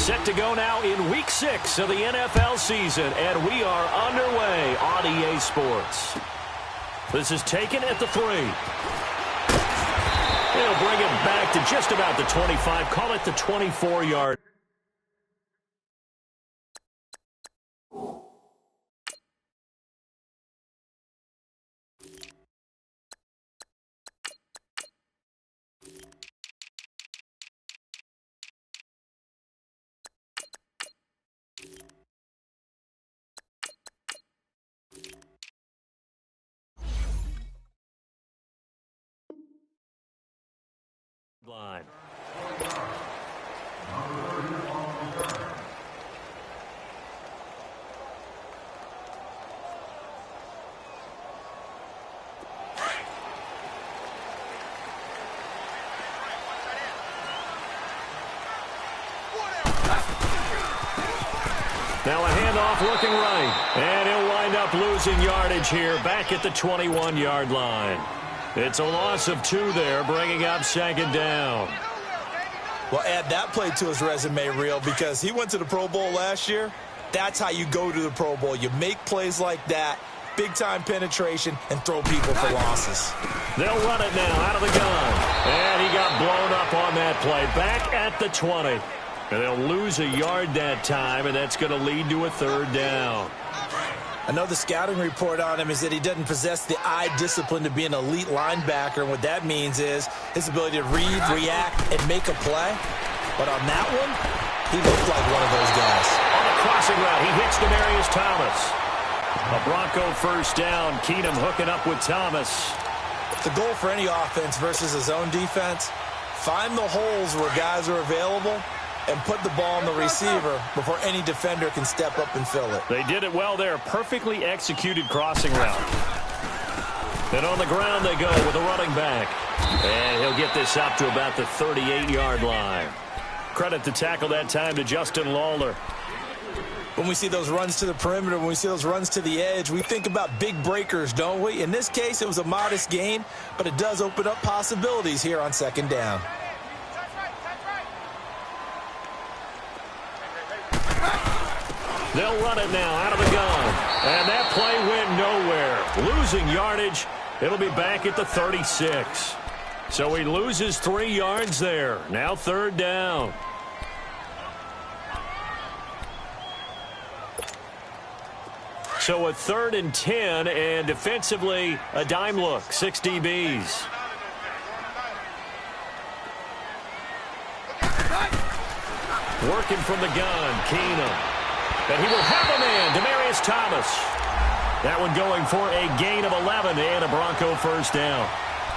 Set to go now in Week 6 of the NFL season, and we are underway on EA Sports. This is taken at the 3. They'll bring it back to just about the 25. Call it the 24-yard. Line. Now a handoff looking right, and he'll wind up losing yardage here back at the 21-yard line. It's a loss of 2 there, bringing up 2nd down. Well, add that play to his resume, Real, because he went to the Pro Bowl last year. That's how you go to the Pro Bowl. You make plays like that, big-time penetration, and throw people for losses. They'll run it now out of the gun. And he got blown up on that play. Back at the 20. And they'll lose a yard that time, and that's going to lead to a 3rd down. I know the scouting report on him is that he doesn't possess the eye discipline to be an elite linebacker. And what that means is his ability to read, react, and make a play. But on that one, he looked like one of those guys. On the crossing route, he hits Demaryius Thomas. A Bronco 1st down. Keenum hooking up with Thomas. The goal for any offense versus a zone defense, find the holes where guys are available and put the ball on the receiver before any defender can step up and fill it. They did it well there. Perfectly executed crossing route. And on the ground they go with a running back. And he'll get this up to about the 38-yard line. Credit to tackle that time to Justin Lawler. When we see those runs to the perimeter, when we see those runs to the edge, we think about big breakers, don't we? In this case, it was a modest gain, but it does open up possibilities here on 2nd down. They'll run it now out of the gun. And that play went nowhere. Losing yardage. It'll be back at the 36. So he loses 3 yards there. Now 3rd down. So a 3rd and 10, and defensively a dime look. 6 DBs. Working from the gun, Keenum. And he will have a man, Demaryius Thomas. That one going for a gain of 11 and a Bronco 1st down.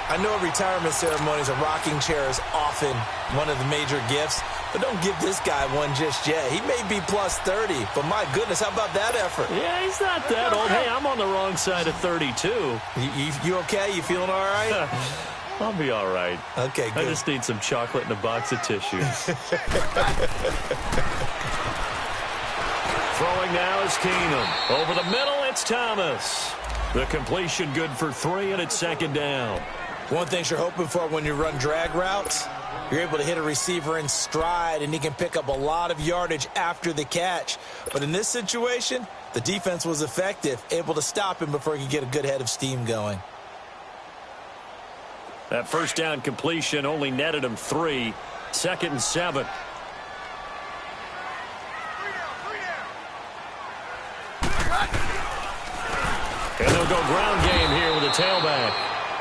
I know retirement ceremonies, a rocking chair is often one of the major gifts, but don't give this guy one just yet. He may be plus 30, but my goodness, how about that effort? Yeah, he's not that old. Hey, I'm on the wrong side of 32. You okay? You feeling all right? I'll be all right. Okay, good. I just need some chocolate and a box of tissues. Throwing now is Keenum. Over the middle, it's Thomas. The completion good for 3, and it's 2nd down. One thing you're hoping for when you run drag routes, you're able to hit a receiver in stride, and he can pick up a lot of yardage after the catch. But in this situation, the defense was effective, able to stop him before he could get a good head of steam going. That 1st down completion only netted him 3. 2nd and 7. And they'll go ground game here with a tailback.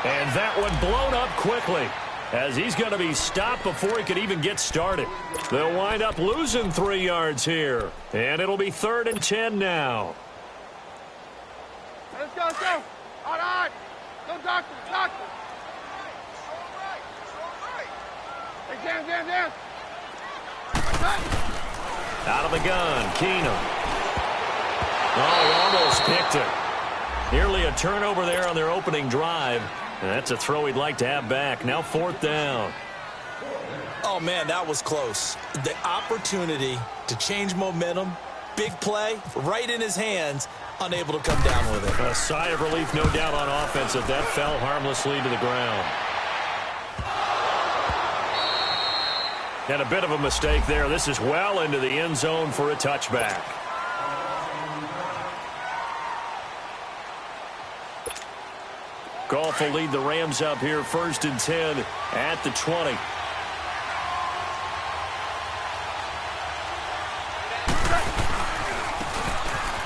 And that one blown up quickly as he's going to be stopped before he could even get started. They'll wind up losing 3 yards here. And it'll be 3rd and 10 now. Let's go, let's go. All right. Go, doctor, doctor. Hey, down. Out of the gun, Keenum. Oh, almost picked it. Nearly a turnover there on their opening drive. And that's a throw he'd like to have back. Now 4th down. Oh, man, that was close. The opportunity to change momentum, big play, right in his hands, unable to come down with it. A sigh of relief, no doubt, on offense as that fell harmlessly to the ground. And a bit of a mistake there. This is well into the end zone for a touchback. Goff will lead the Rams up here 1st and 10 at the 20.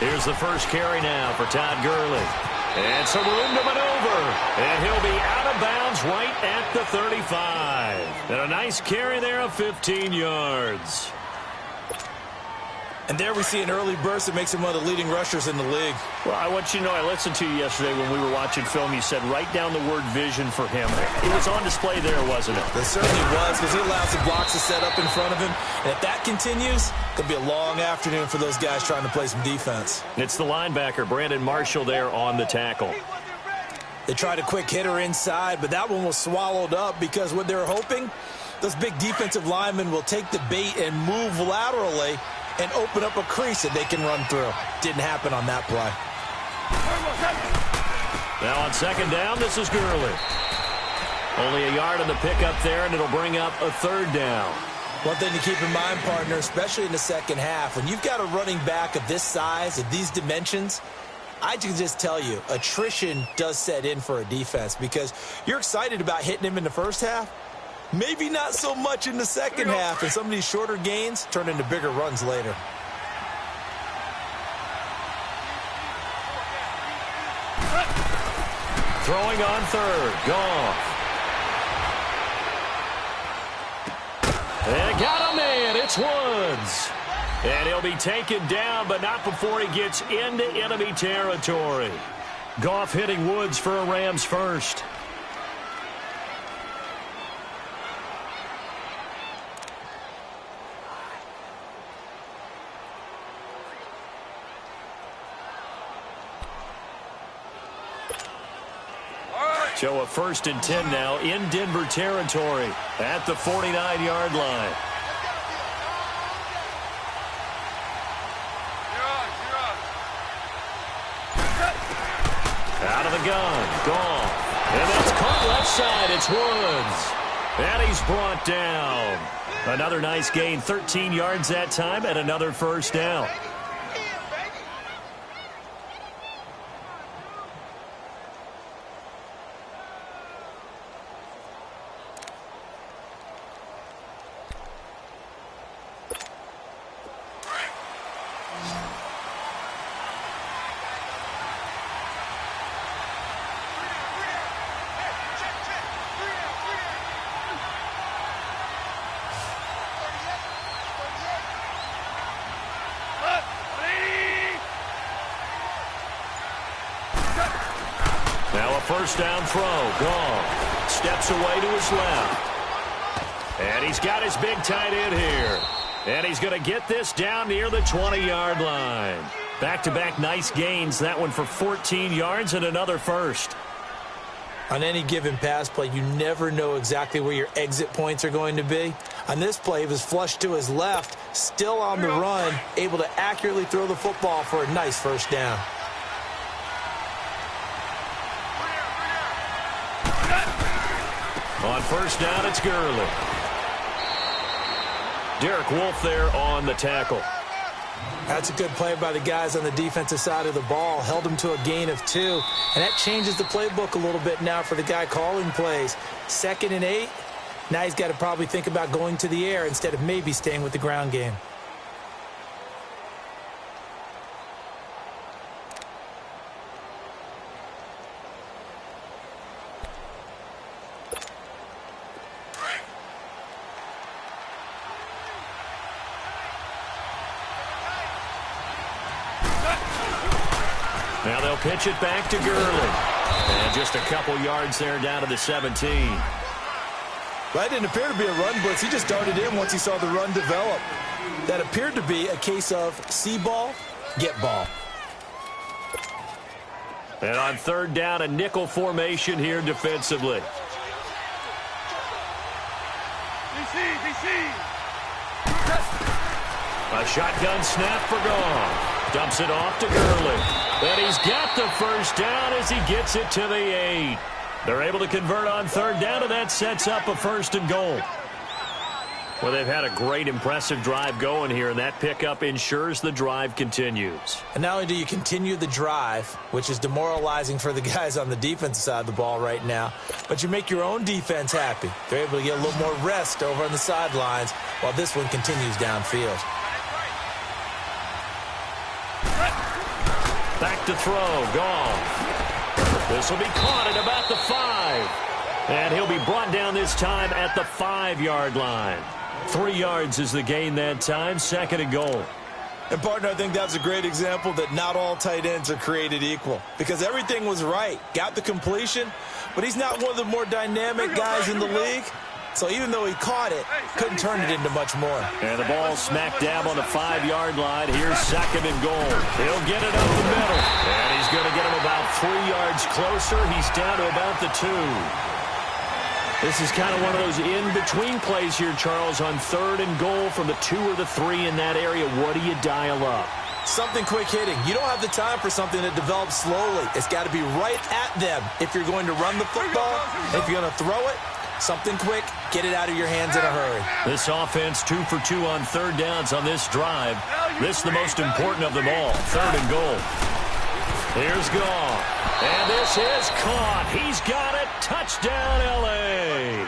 Here's the first carry now for Todd Gurley. And some room to maneuver. And he'll be out of bounds right at the 35. And a nice carry there of 15 yards. And there we see an early burst that makes him one of the leading rushers in the league. Well, I want you to know, I listened to you yesterday when we were watching film. You said write down the word vision for him. It was on display there, wasn't it? It certainly was, because he allows the blocks to set up in front of him. And if that continues, it could be a long afternoon for those guys trying to play some defense. It's the linebacker, Brandon Marshall, there on the tackle. They tried a quick hitter inside, but that one was swallowed up because what they're hoping, those big defensive linemen will take the bait and move laterally and open up a crease that they can run through. Didn't happen on that play. Now on 2nd down, this is Gurley. Only a yard on the pickup there, and it'll bring up a 3rd down. One thing to keep in mind, partner, especially in the second half, when you've got a running back of this size, of these dimensions, I can just tell you, attrition does set in for a defense because you're excited about hitting him in the first half. Maybe not so much in the second half, and some of these shorter gains turn into bigger runs later. Throwing on 3rd, Goff. And got a man, it's Woods. And he'll be taken down, but not before he gets into enemy territory. Goff hitting Woods for a Rams first. So a 1st and 10 now in Denver territory at the 49-yard line. Out of the gun, Goff. And that's caught left side. It's Woods. And he's brought down. Another nice gain, 13 yards that time, and another 1st down. Now a 1st down throw. Goff steps away to his left. And he's got his big tight end here. And he's going to get this down near the 20-yard line. Back-to-back nice gains. That one for 14 yards and another 1st. On any given pass play, you never know exactly where your exit points are going to be. On this play, he was flushed to his left, still on the run, able to accurately throw the football for a nice 1st down. On 1st down, it's Gurley. Derek Wolfe there on the tackle. That's a good play by the guys on the defensive side of the ball. Held him to a gain of 2. And that changes the playbook a little bit now for the guy calling plays. 2nd and 8. Now he's got to probably think about going to the air instead of maybe staying with the ground game. Now they'll pitch it back to Gurley. And just a couple yards there down to the 17. That didn't appear to be a run blitz. He just darted in once he saw the run develop. That appeared to be a case of see ball, get ball. And on 3rd down, a nickel formation here defensively. A shotgun snap for Goff. Dumps it off to Gurley. And he's got the 1st down as he gets it to the 8. They're able to convert on 3rd down, and that sets up a 1st and goal. Well, they've had a great, impressive drive going here, and that pickup ensures the drive continues. And not only do you continue the drive, which is demoralizing for the guys on the defensive side of the ball right now, but you make your own defense happy. They're able to get a little more rest over on the sidelines while this one continues downfield. Back to throw. Goff. This will be caught at about the 5. And he'll be brought down this time at the 5-yard line. 3 yards is the gain that time. 2nd and goal. And, partner, I think that's a great example that not all tight ends are created equal. Because everything was right. Got the completion, but he's not one of the more dynamic guys in the league. So even though he caught it, couldn't turn it into much more. And the ball smack dab on the 5-yard line. Here's 2nd and goal. He'll get it up the middle. And he's going to get him about 3 yards closer. He's down to about the 2. This is kind of one of those in-between plays here, Charles, on 3rd and goal from the 2 or the 3 in that area. What do you dial up? Something quick hitting. You don't have the time for something that develops slowly. It's got to be right at them if you're going to run the football. If you're going to throw it, something quick, get it out of your hands in a hurry. This offense 2 for 2 on 3rd downs on this drive. This is the most important of them all. 3rd and goal. Here's Goff. And this is caught. He's got it. Touchdown, L.A.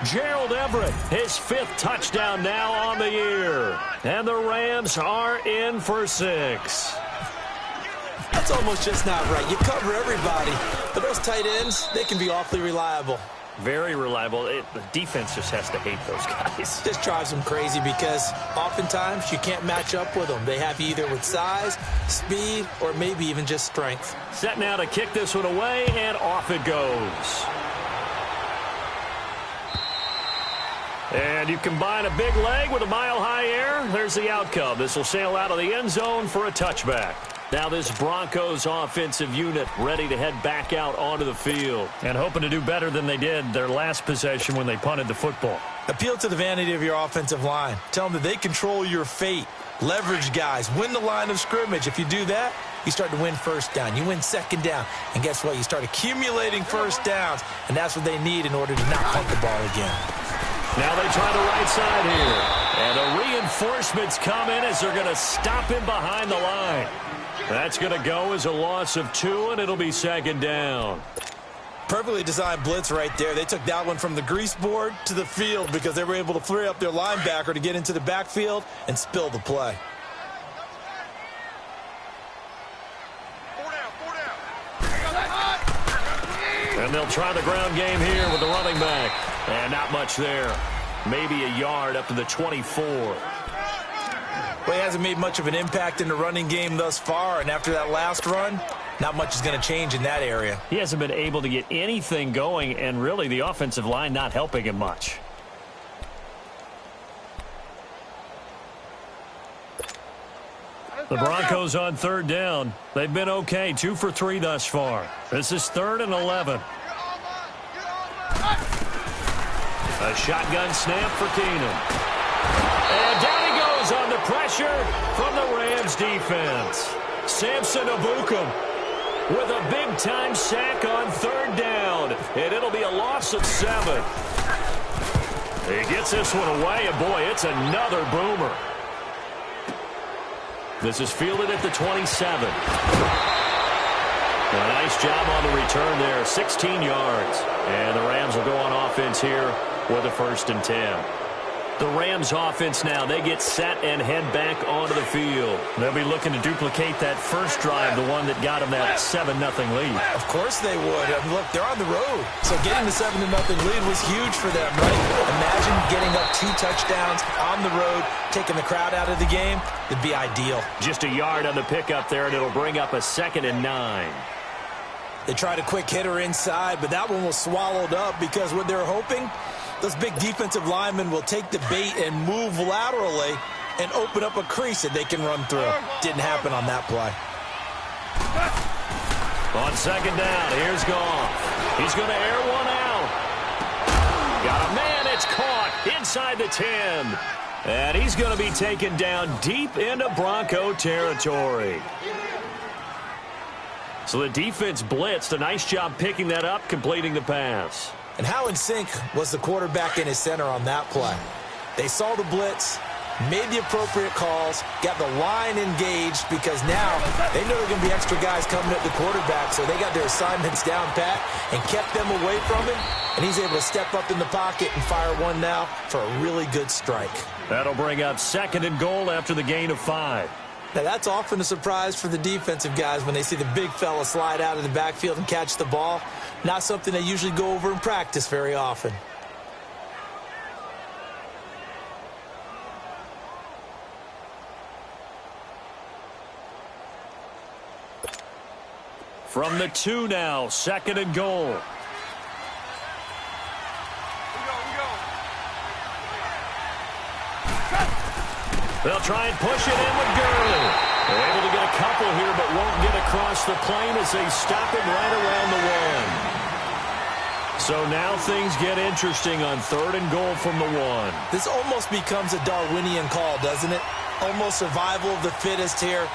Gerald Everett, his 5th touchdown now on the year. And the Rams are in for 6. That's almost just not right. You cover everybody, but those tight ends, they can be awfully reliable. Very reliable. The defense just has to hate those guys. This drives them crazy because oftentimes you can't match up with them. They have you either with size, speed, or maybe even just strength. Set now to kick this one away, and off it goes. And you combine a big leg with a mile-high air. There's the outcome. This will sail out of the end zone for a touchback. Now this Broncos offensive unit ready to head back out onto the field and hoping to do better than they did their last possession when they punted the football. Appeal to the vanity of your offensive line. Tell them that they control your fate. Leverage guys. Win the line of scrimmage. If you do that, you start to win 1st down. You win 2nd down. And guess what? You start accumulating 1st downs, and that's what they need in order to not punt the ball again. Now they try the right side here. And the reinforcements come in as they're going to stop him behind the line. That's going to go as a loss of 2, and it'll be 2nd down. Perfectly designed blitz right there. They took that one from the grease board to the field because they were able to free up their linebacker to get into the backfield and spill the play. 4 down. And they'll try the ground game here with the running back. And not much there. Maybe a yard up to the 24. Well, he hasn't made much of an impact in the running game thus far, and after that last run, not much is going to change in that area. He hasn't been able to get anything going, and really the offensive line not helping him much. The Broncos on 3rd down. They've been okay, 2 for 3 thus far. This is 3rd and 11. A shotgun snap for Keenum. And down he goes under pressure from the Rams defense. Samson Ebukam with a big-time sack on 3rd down. And it'll be a loss of 7. He gets this one away, and boy, it's another boomer. This is fielded at the 27. A nice job on the return there, 16 yards. And the Rams will go on offense here with a 1st and 10. The Rams offense now, they get set and head back onto the field. They'll be looking to duplicate that first drive, the one that got them that 7-0 lead. Of course they would. I mean, look, they're on the road. So getting the 7-0 lead was huge for them, right? Imagine getting up 2 touchdowns on the road, taking the crowd out of the game. It'd be ideal. Just a yard on the pickup there, and it'll bring up a 2nd and 9. They tried a quick hitter inside, but that one was swallowed up because what they're hoping, those big defensive linemen will take the bait and move laterally and open up a crease that they can run through. Didn't happen on that play. On 2nd down, here's Goff. He's going to air one out. Got a man, it's caught inside the 10. And he's going to be taken down deep into Bronco territory. So the defense blitzed. A nice job picking that up, completing the pass. And how in sync was the quarterback and his center on that play? They saw the blitz, made the appropriate calls, got the line engaged because now they know there are going to be extra guys coming at the quarterback, so they got their assignments down pat and kept them away from him, and he's able to step up in the pocket and fire one now for a really good strike. That'll bring up 2nd and goal after the gain of 5. Now, that's often a surprise for the defensive guys when they see the big fella slide out of the backfield and catch the ball. Not something they usually go over in practice very often. From the 2 now, 2nd and goal. They'll try and push it in with Gurley. They're able to get a couple here, but won't get across the plane as they stop him right around the 1. So now things get interesting on 3rd and goal from the 1. This almost becomes a Darwinian call, doesn't it? Almost survival of the fittest here.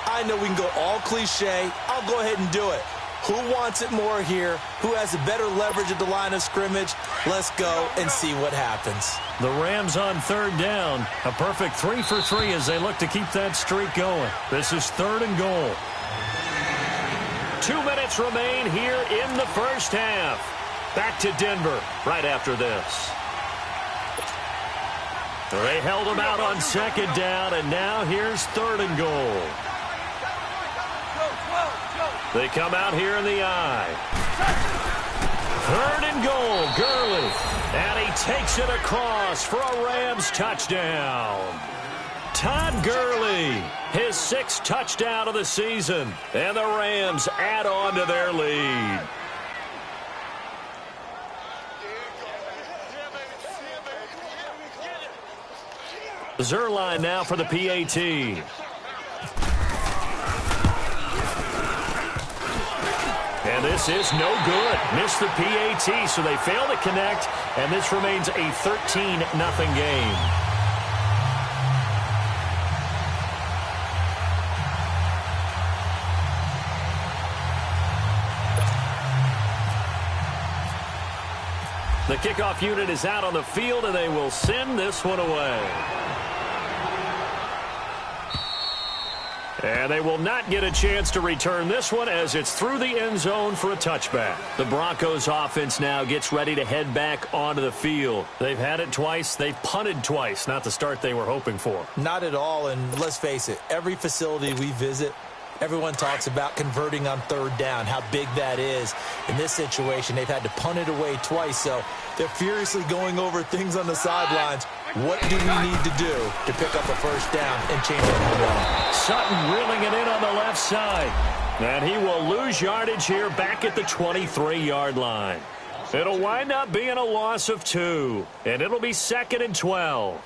I know we can go all cliche. I'll go ahead and do it. Who wants it more here? Who has a better leverage at the line of scrimmage? Let's go and see what happens. The Rams on 3rd down. A perfect 3 for 3 as they look to keep that streak going. This is 3rd and goal. 2 minutes remain here in the first half. Back to Denver right after this. They held him out on 2nd down, and now here's 3rd and goal. They come out here in the eye. 3rd and goal, Gurley. And he takes it across for a Rams touchdown. Todd Gurley, his 6th touchdown of the season. And the Rams add on to their lead. Zuerlein now for the PAT. And this is no good. Missed the PAT, so they fail to connect, and this remains a 13-0 game. The kickoff unit is out on the field, and they will send this one away. And they will not get a chance to return this one as it's through the end zone for a touchback. The Broncos offense now gets ready to head back onto the field. They've had it twice. They've punted twice. Not the start they were hoping for. Not at all, and let's face it, every facility we visit, everyone talks about converting on 3rd down, how big that is. In this situation, they've had to punt it away twice, so they're furiously going over things on the sidelines. What do we need to do to pick up a 1st down and change it momentum? Sutton reeling it in on the left side. And he will lose yardage here back at the 23-yard line. It'll wind up being a loss of 2. And it'll be 2nd and 12.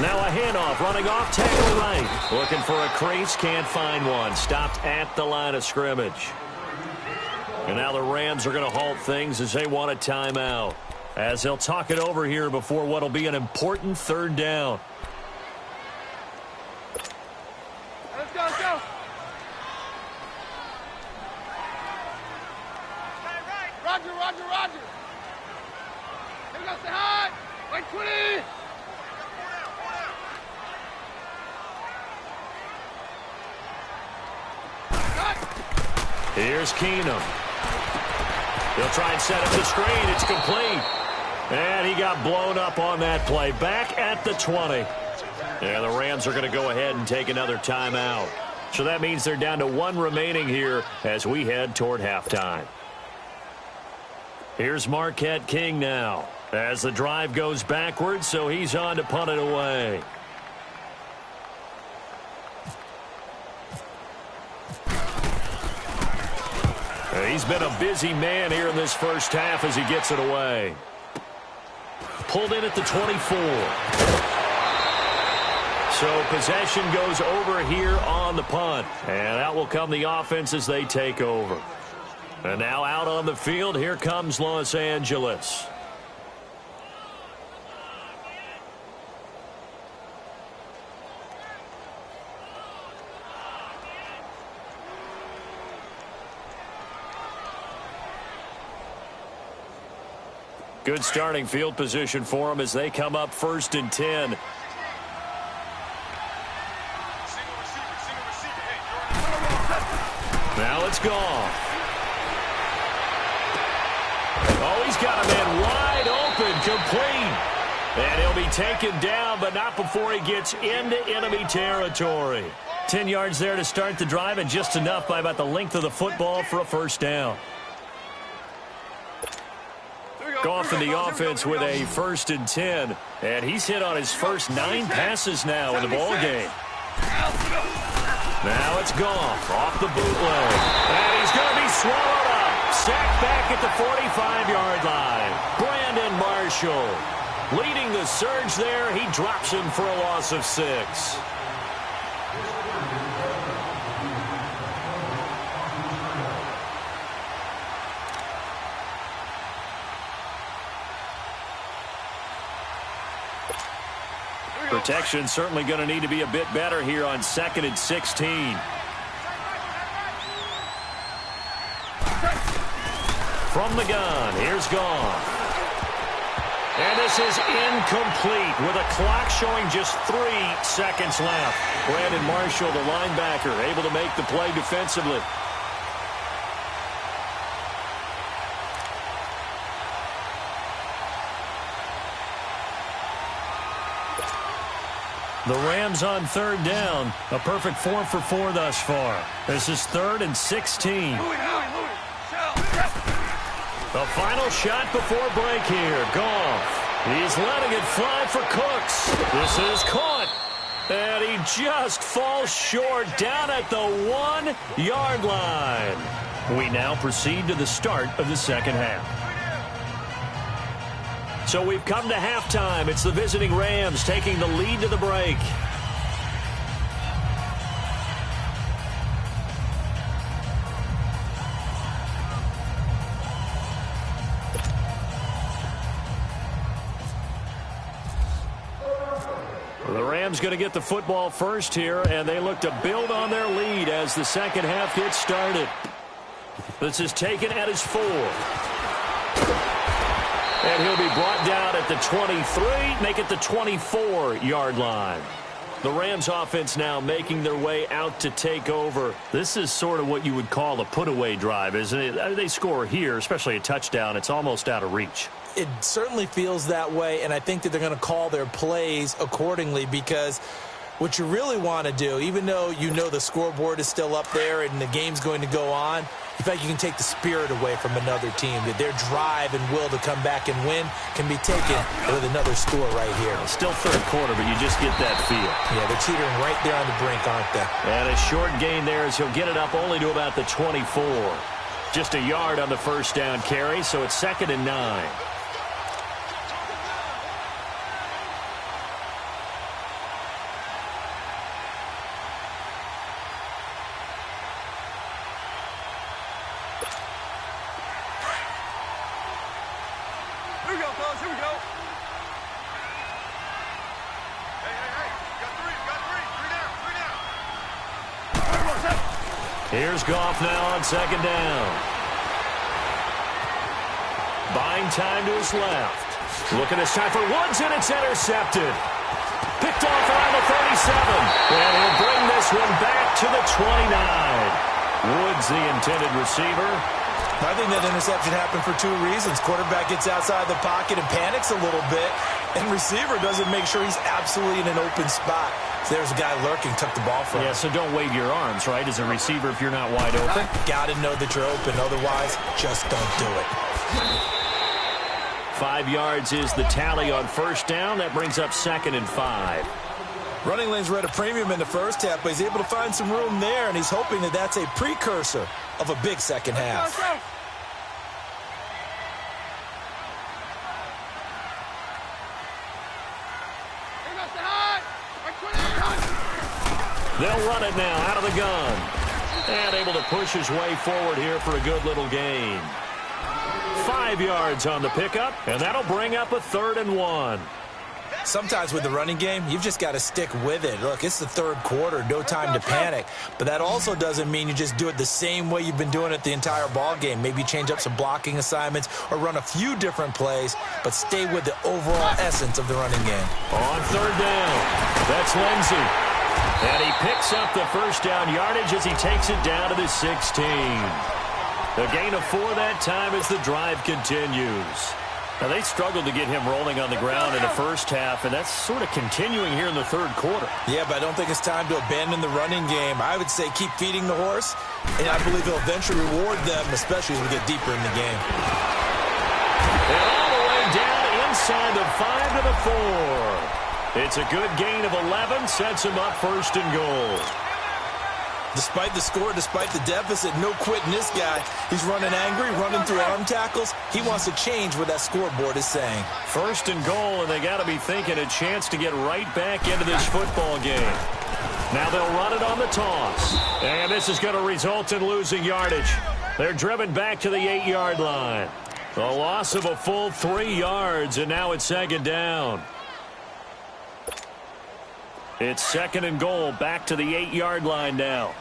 Now a handoff, running off tackle right. Looking for a crease, can't find one. Stopped at the line of scrimmage. And now the Rams are going to halt things as they want a timeout. As they'll talk it over here before what will be an important 3rd down. Let's go, let's go. Roger, roger, roger. Here we go, say hi. Wait, 20. Here's Keenum. He'll try and set up the screen. It's complete. And he got blown up on that play. Back at the 20. And the Rams are going to go ahead and take another timeout. So that means they're down to 1 remaining here as we head toward halftime. Here's Marquette King now as the drive goes backwards, so he's on to punt it away. He's been a busy man here in this first half as he gets it away. pulled in at the 24. So possession goes over here on the punt. And out will come the offense as they take over. And now out on the field, here comes Los Angeles. Good starting field position for them as they come up 1st and 10. Now it's Goff. Oh, he's got a man wide open, complete. And he'll be taken down, but not before he gets into enemy territory. 10 yards there to start the drive, and just enough by about the length of the football for a first down. Goff in the offense with a 1st and 10. And he's hit on his first 9 passes now in the ball game. Now it's Goff off the bootleg. And he's going to be swallowed up. Sacked back at the 45-yard line. Brandon Marshall leading the surge there. He drops him for a loss of 6. Protection certainly going to need to be a bit better here on 2nd and 16. From the gun, here's Goff. And this is incomplete with a clock showing just 3 seconds left. Brandon Marshall, the linebacker, able to make the play defensively. The Rams on 3rd down. A perfect 4 for 4 thus far. This is 3rd and 16. The final shot before break here. Goff. He's letting it fly for Cooks. This is caught. And he just falls short down at the 1-yard line. We now proceed to the start of the second half. So we've come to halftime. It's the visiting Rams taking the lead to the break. The Rams going to get the football first here, and they look to build on their lead as the second half gets started. This is taken at his 4. And he'll be brought down at the 23, make it the 24-yard line. The Rams offense now making their way out to take over. This is sort of what you would call a put-away drive, isn't it? They score here, especially a touchdown. It's almost out of reach. It certainly feels that way, and I think that they're going to call their plays accordingly because what you really want to do, even though you know the scoreboard is still up there and the game's going to go on, in fact, you can take the spirit away from another team, that their drive and will to come back and win can be taken with another score right here. Still 3rd quarter, but you just get that feel. Yeah, they're teetering right there on the brink, aren't they? And a short gain there as he'll get it up only to about the 24. Just a yard on the first down carry, so it's 2nd and 9. Here's Goff now on 2nd down. Buying time to his left. Looking this time for Woods, and it's intercepted. Picked off around the 37. And he'll bring this one back to the 29. Woods, the intended receiver. I think that interception happened for 2 reasons. Quarterback gets outside the pocket and panics a little bit, and receiver doesn't make sure he's absolutely in an open spot. So there's a guy lurking, took the ball from him. Yeah, so don't wave your arms, right, as a receiver if you're not wide open. Got to know that you're open. Otherwise, just don't do it. 5 yards is the tally on first down. That brings up 2nd and 5. Running lanes were at a premium in the first half, but he's able to find some room there, and he's hoping that that's a precursor of a big second half. They'll run it now out of the gun. And able to push his way forward here for a good little gain. 5 yards on the pickup, and that'll bring up a 3rd and 1. Sometimes with the running game, you've just got to stick with it. Look, it's the 3rd quarter, no time to panic. But that also doesn't mean you just do it the same way you've been doing it the entire ball game. Maybe change up some blocking assignments or run a few different plays, but stay with the overall essence of the running game. On 3rd down, that's Lindsey. And he picks up the first down yardage as he takes it down to the 16. A gain of 4 that time as the drive continues. Now, they struggled to get him rolling on the ground in the first half, and that's sort of continuing here in the 3rd quarter. Yeah, but I don't think it's time to abandon the running game. I would say keep feeding the horse, and I believe he'll eventually reward them, especially as we get deeper in the game. And all the way down inside the 5 to the 4. It's a good gain of 11, sets him up 1st and goal. Despite the score, despite the deficit, no quitting this guy. He's running angry, running through arm tackles. He wants to change what that scoreboard is saying. 1st and goal, and they got to be thinking a chance to get right back into this football game. Now they'll run it on the toss. And this is going to result in losing yardage. They're driven back to the 8-yard line. A loss of a full 3 yards, and now it's 2nd down. It's 2nd and goal, back to the 8-yard line now.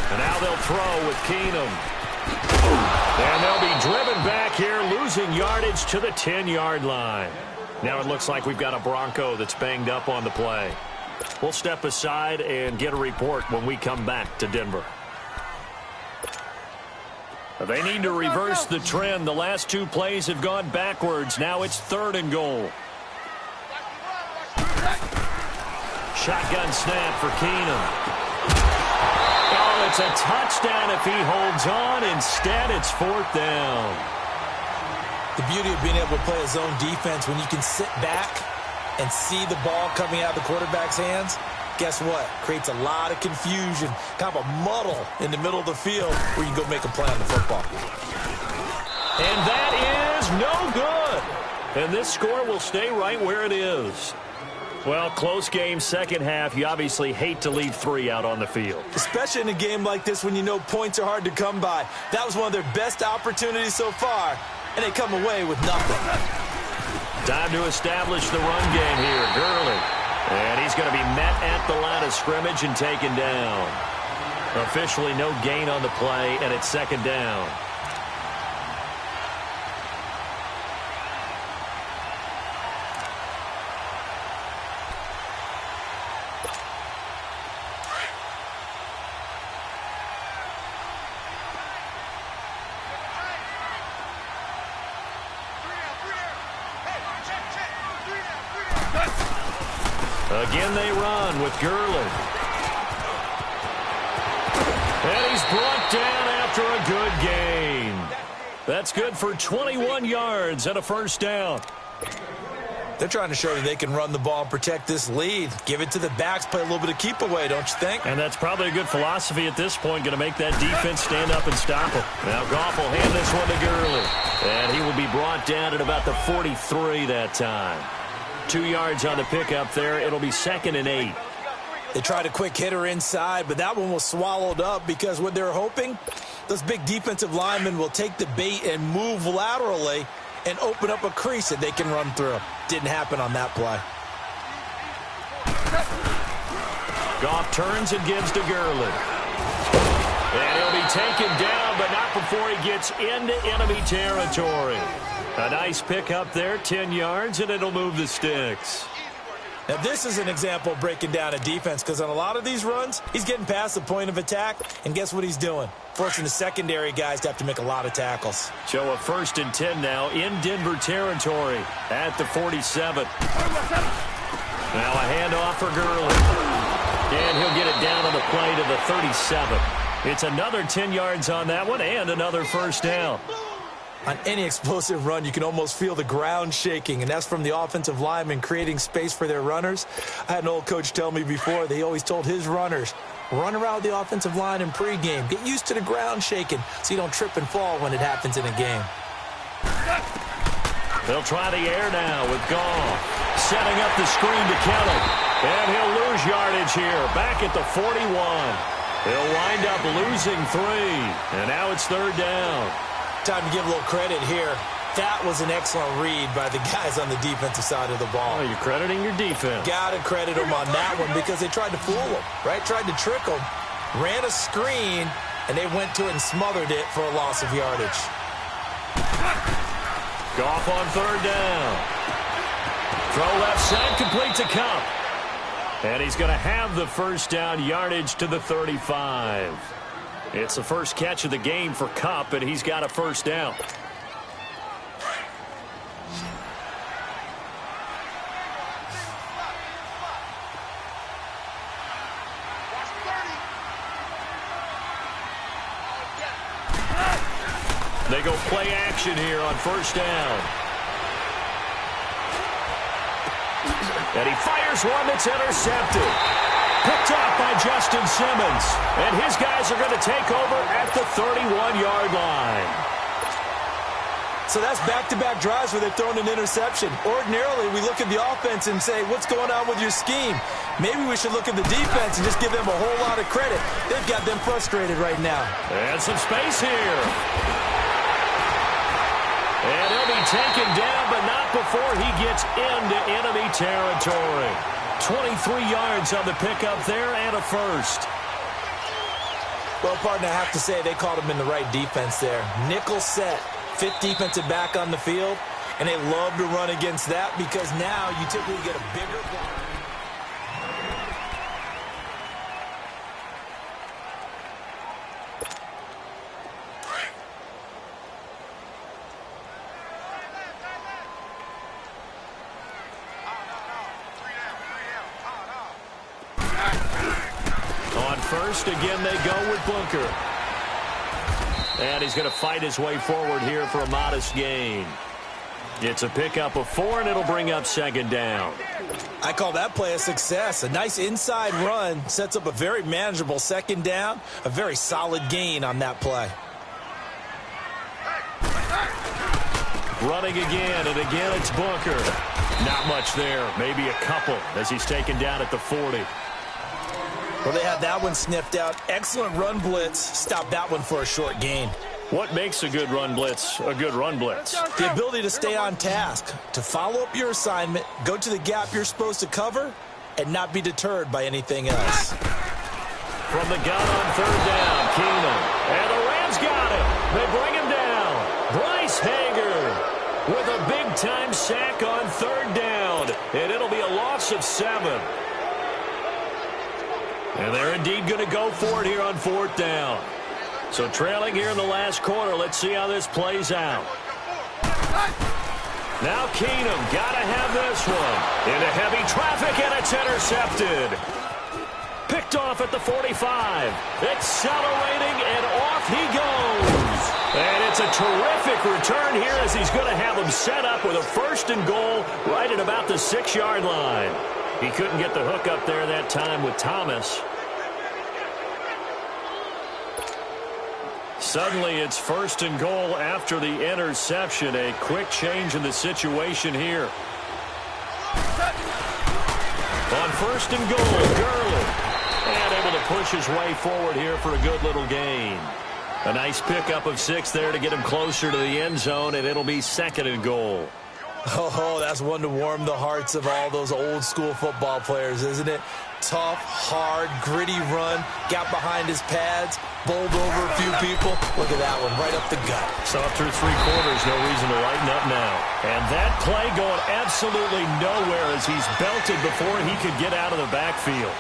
And now they'll throw with Keenum. And they'll be driven back here, losing yardage to the 10-yard line. Now it looks like we've got a Bronco that's banged up on the play. We'll step aside and get a report when we come back to Denver. They need to reverse the trend. The last 2 plays have gone backwards. Now it's 3rd and goal. Shotgun snap for Keenum. Oh, it's a touchdown if he holds on. Instead, it's 4th down. The beauty of being able to play a zone defense when you can sit back and see the ball coming out of the quarterback's hands, guess what? Creates a lot of confusion, kind of a muddle in the middle of the field where you can go make a play on the football. And that is no good. And this score will stay right where it is. Well, close game, 2nd half. You obviously hate to leave 3 out on the field. Especially in a game like this when you know points are hard to come by. That was one of their best opportunities so far, and they come away with nothing. Time to establish the run game here. Gurley. And he's going to be met at the line of scrimmage and taken down. Officially no gain on the play, and it's 2nd down. Again they run with Gurley. And he's brought down after a good gain. That's good for 21 yards and a 1st down. They're trying to show that they can run the ball and protect this lead. Give it to the backs, play a little bit of keep away, don't you think? And that's probably a good philosophy at this point, going to make that defense stand up and stop him. Now Goff will hand this one to Gurley. And he will be brought down at about the 43 that time. 2 yards on the pickup there. It'll be 2nd and 8. They tried a quick hitter inside, but that one was swallowed up because what they're hoping, those big defensive linemen will take the bait and move laterally and open up a crease that they can run through. Didn't happen on that play. Goff turns and gives to Gurley. And he'll be taken down, but not before he gets into enemy territory. A nice pick up there, 10 yards, and it'll move the sticks. Now, this is an example of breaking down a defense because on a lot of these runs, he's getting past the point of attack, and guess what he's doing? Forcing the secondary guys to have to make a lot of tackles. So a 1st and 10 now in Denver territory at the 47. Now a handoff for Gurley. And he'll get it down on the play to the 37. It's another 10 yards on that one and another 1st down. On any explosive run, you can almost feel the ground shaking, and that's from the offensive linemen creating space for their runners. I had an old coach tell me before, they always told his runners, run around the offensive line in pregame. Get used to the ground shaking so you don't trip and fall when it happens in a game. They'll try the air now with Goff. Setting up the screen to Kelly. And he'll lose yardage here. Back at the 41. He'll wind up losing 3. And now it's 3rd down. Time to give a little credit here. That was an excellent read by the guys on the defensive side of the ball. Oh, you're crediting your defense. Got to credit them on that one because they tried to fool them, right? Tried to trick them. Ran a screen, and they went to it and smothered it for a loss of yardage. Goff on 3rd down. Throw left side, complete to Kupp. And he's going to have the first down, yardage to the 35. It's the first catch of the game for Kupp, and he's got a first down. They go play action here on 1st down. And he fires one that's intercepted. Picked off by Justin Simmons. And his guys are going to take over at the 31-yard line. So that's back-to-back drives where they've thrown an interception. Ordinarily, we look at the offense and say, what's going on with your scheme? Maybe we should look at the defense and just give them a whole lot of credit. They've got them frustrated right now. And some space here. And he'll be taken down, but not before he gets into enemy territory. 23 yards on the pickup there and a first. Well, partner, I have to say they caught him in the right defense there. Nickel set, 5th defensive back on the field, and they love to run against that because now you typically get a bigger block. Again, they go with Bunker. And he's going to fight his way forward here for a modest gain. It's a pickup of 4, and it'll bring up 2nd down. I call that play a success. A nice inside run sets up a very manageable 2nd down. A very solid gain on that play. Running again, and again it's Bunker. Not much there. Maybe a couple as he's taken down at the 40. Well, they had that one sniffed out. Excellent run blitz. Stopped that one for a short gain. What makes a good run blitz a good run blitz? The ability to stay on task, to follow up your assignment, go to the gap you're supposed to cover, and not be deterred by anything else. From the gun on 3rd down, Keenum. And the Rams got him. They bring him down. Bryce Hager with a big-time sack on 3rd down. And it'll be a loss of 7. And they're indeed going to go for it here on 4th down. So trailing here in the last quarter. Let's see how this plays out. Now Keenum got to have this one. Into heavy traffic, and it's intercepted. Picked off at the 45. Accelerating, and off he goes. And it's a terrific return here as he's going to have him set up with a 1st and goal right at about the 6-yard line. He couldn't get the hook up there that time with Thomas. Suddenly it's 1st and goal after the interception. A quick change in the situation here. On 1st and goal, Gurley. And able to push his way forward here for a good little gain. A nice pickup of 6 there to get him closer to the end zone, and it'll be 2nd and goal. Oh, that's one to warm the hearts of all those old school football players, isn't it? Tough, hard, gritty run, got behind his pads, bowled over a few people. Look at that one, right up the gut. So through 3 quarters, no reason to lighten up now. And that play going absolutely nowhere as he's belted before he could get out of the backfield.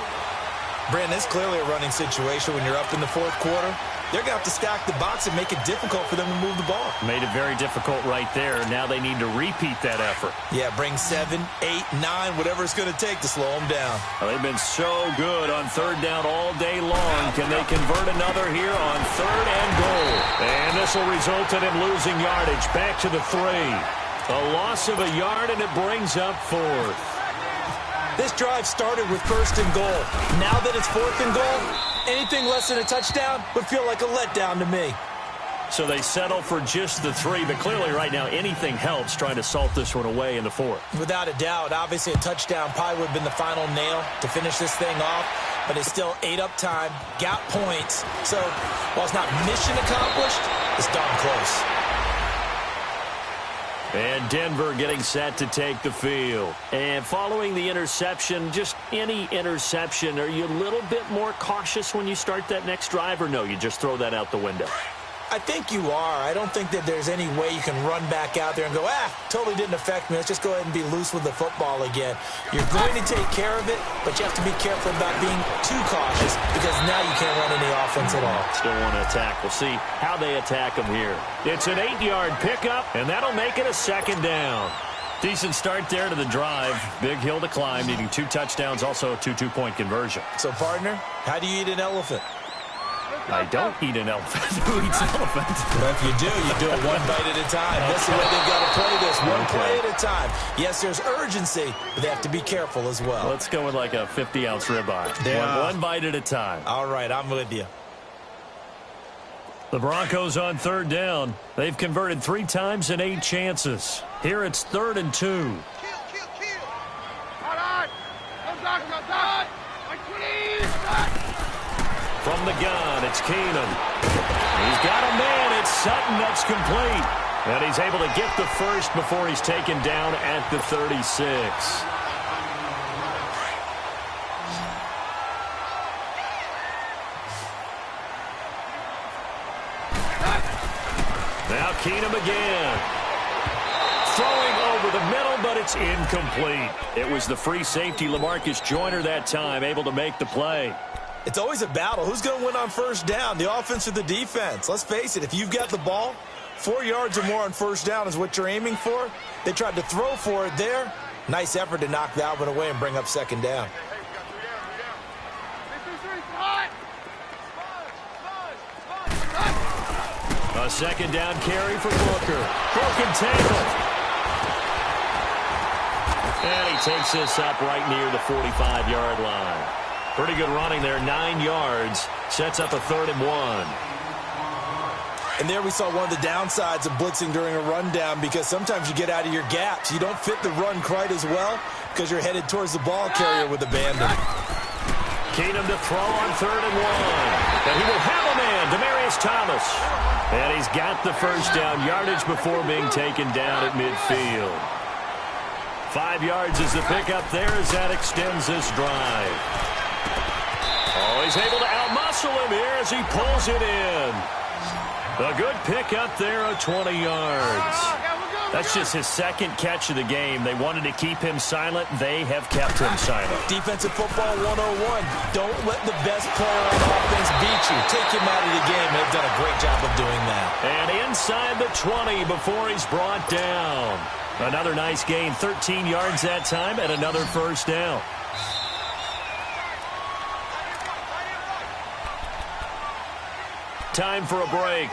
Brandon, it's clearly a running situation when you're up in the 4th quarter. They're going to have to stack the box and make it difficult for them to move the ball. Made it very difficult right there. Now they need to repeat that effort. Yeah, bring 7, 8, 9, whatever it's going to take to slow them down. Well, they've been so good on 3rd down all day long. Can they convert another here on 3rd and goal? And this will result in him losing yardage back to the 3. A loss of a yard, and it brings up 4th. This drive started with 1st and goal. Now that it's 4th and goal, anything less than a touchdown would feel like a letdown to me. So they settle for just the 3, but clearly right now anything helps trying to salt this one away in the 4th. Without a doubt, obviously a touchdown probably would have been the final nail to finish this thing off, but it's still ate up time, got points. So while it's not mission accomplished, it's darn close. And Denver getting set to take the field. And following the interception, just any interception, are you a little bit more cautious when you start that next drive, or no, you just throw that out the window? I think you are. I don't think that there's any way you can run back out there and go, totally didn't affect me. Let's just go ahead and be loose with the football again. You're going to take care of it, but you have to be careful about being too cautious because now you can't run any offense at all. Still want to attack. We'll see how they attack them here. It's an 8-yard pickup, and that'll make it a 2nd down. Decent start there to the drive. Big hill to climb, needing 2 touchdowns, also a 2 two-point conversion. So, partner, how do you eat an elephant? I don't eat an elephant. Who eats elephant? Well, if you do it one bite at a time. That's the way they've got to play this, one play at a time. Yes, there's urgency, but they have to be careful as well. Let's go with like a 50-ounce ribeye. One bite at a time. All right, I'm with you. The Broncos on 3rd down. They've converted 3 times in 8 chances. Here it's 3rd and 2. Kill. Hold on. Go, Doc. Like 20. From the gun, it's Keenum. He's got a man. It's Sutton. That's complete. And he's able to get the first before he's taken down at the 36. Now Keenum again. Throwing over the middle, but it's incomplete. It was the free safety, LaMarcus Joyner, that time, able to make the play. It's always a battle. Who's going to win on 1st down, the offense or the defense? Let's face it, if you've got the ball, 4 yards or more on 1st down is what you're aiming for. They tried to throw for it there. Nice effort to knock that one away and bring up 2nd down. A 2nd down carry for Booker. Broken tackle. And he takes this up right near the 45-yard line. Pretty good running there, 9 yards. Sets up a 3rd and 1. And there we saw one of the downsides of blitzing during a rundown because sometimes you get out of your gaps. You don't fit the run quite as well because you're headed towards the ball carrier with abandon. Keenum to throw on 3rd and 1. And he will have a man, Demaryius Thomas. And he's got the 1st down yardage before being taken down at midfield. 5 yards is the pickup there as that extends this drive. Oh, he's able to outmuscle him here as he pulls it in. A good pickup there of 20 yards. That's just his 2nd catch of the game. They wanted to keep him silent. They have kept him silent. Defensive football 101. Don't let the best player on offense beat you. Take him out of the game. They've done a great job of doing that. And inside the 20 before he's brought down. Another nice gain, 13 yards that time, and another 1st down. Time for a break.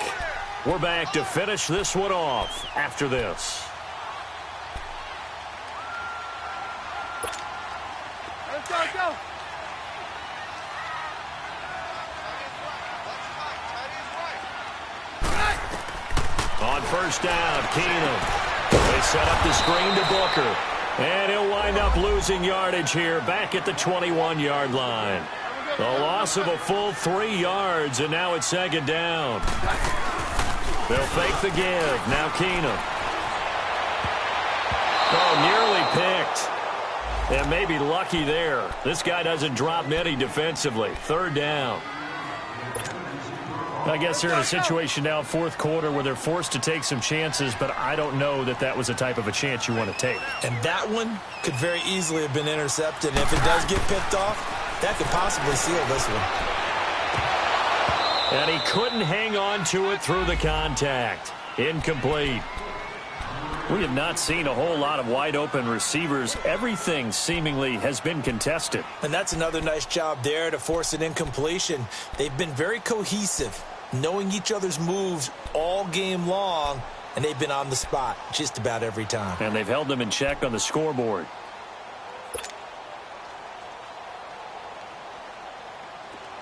We're back to finish this one off after this. Let's go. On 1st down, Keenum. They set up the screen to Booker. And he'll wind up losing yardage here back at the 21-yard line. The loss of a full 3 yards, and now it's 2nd down. They'll fake the give. Now Keenum. Oh, nearly picked. And maybe lucky there. This guy doesn't drop many defensively. 3rd down. I guess they're in a situation now, 4th quarter, where they're forced to take some chances, but I don't know that that was the type of a chance you want to take. And that one could very easily have been intercepted. And if it does get picked off, that could possibly seal this one. And he couldn't hang on to it through the contact. Incomplete. We have not seen a whole lot of wide-open receivers. Everything seemingly has been contested. And that's another nice job there to force an incompletion. They've been very cohesive, knowing each other's moves all game long, and they've been on the spot just about every time. And they've held them in check on the scoreboard.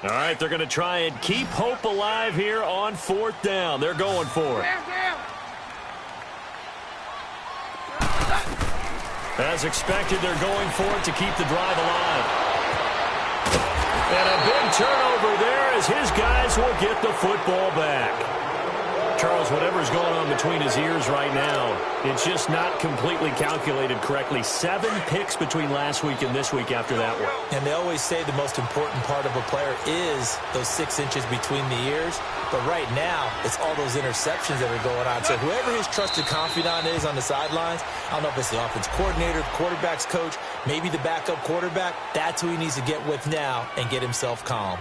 All right, they're going to try and keep hope alive here on 4th down. They're going for it. As expected, they're going for it to keep the drive alive. And a big turnover there as his guys will get the football back. Charles, whatever's going on between his ears right now, it's just not completely calculated correctly. 7 picks between last week and this week after that one. And they always say the most important part of a player is those 6 inches between the ears. But right now, it's all those interceptions that are going on. So whoever his trusted confidant is on the sidelines, I don't know if it's the offense coordinator, the quarterback's coach, maybe the backup quarterback, that's who he needs to get with now and get himself calm.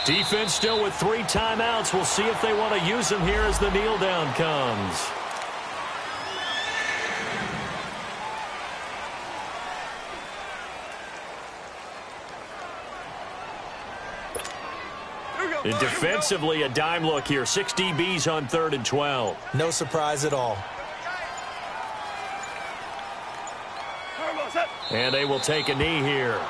Defense still with 3 timeouts. We'll see if they want to use them here as the kneel down comes. And defensively, a dime look here. 6 DBs on 3rd and 12. No surprise at all. And they will take a knee here.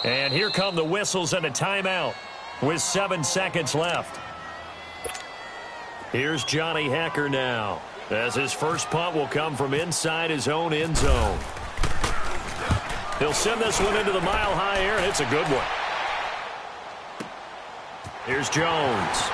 And here come the whistles and a timeout with 7 seconds left. Here's Johnny Hekker now, as his first punt will come from inside his own end zone. He'll send this one into the mile-high air, and it's a good one. Here's Jones.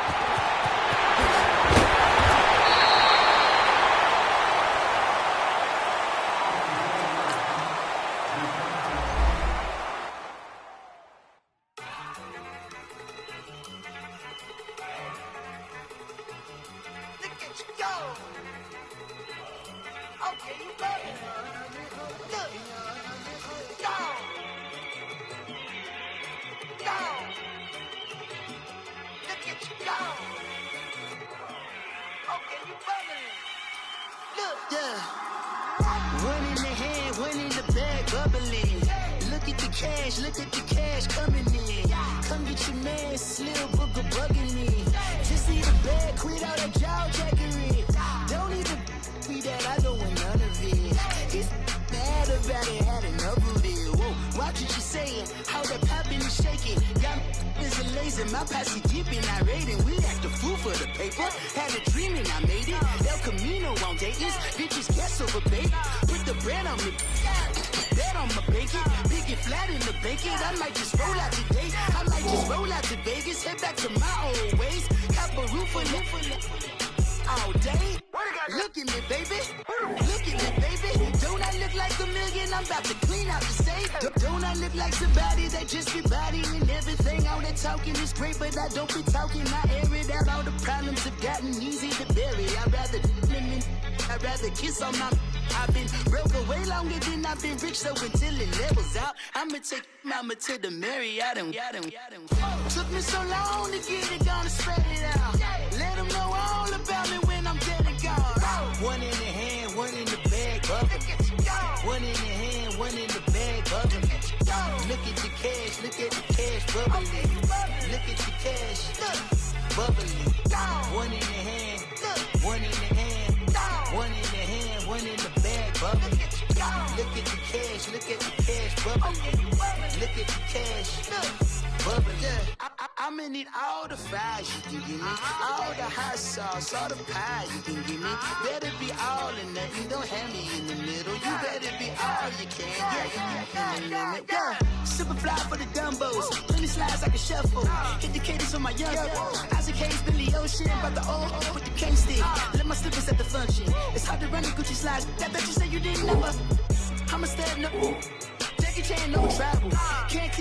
Mama to the Marriott and took me so long to get it, gonna spread it out. Let them know all about me when I'm dead and gone. 1 in the hand, 1 in the bag, bubbling. 1 in the hand, 1 in the bag, bubbling. Look at the cash, bubbling. Look at the cash, bubbling. 1 in the hand, 1 in the hand, 1 in the hand, 1 in the bag, bubbling. Look at the cash, bubbling. Look at the cash, bubbling. I'ma need all the fries you can give me, all the hot sauce, all the pie you can give me. Better be all or nothing, don't have me in the middle. You better be all you can, yeah. Super fly for the dumbos, plenty slides like a shuffle. Hit the cadence for my young Isaac Hayes, Billy Ocean, but the old with the cane stick. Let my slippers at the function. It's hard to run the Gucci slides. That bet you say you didn't know. I'ma step no. Jackie Chan, no travel. Can't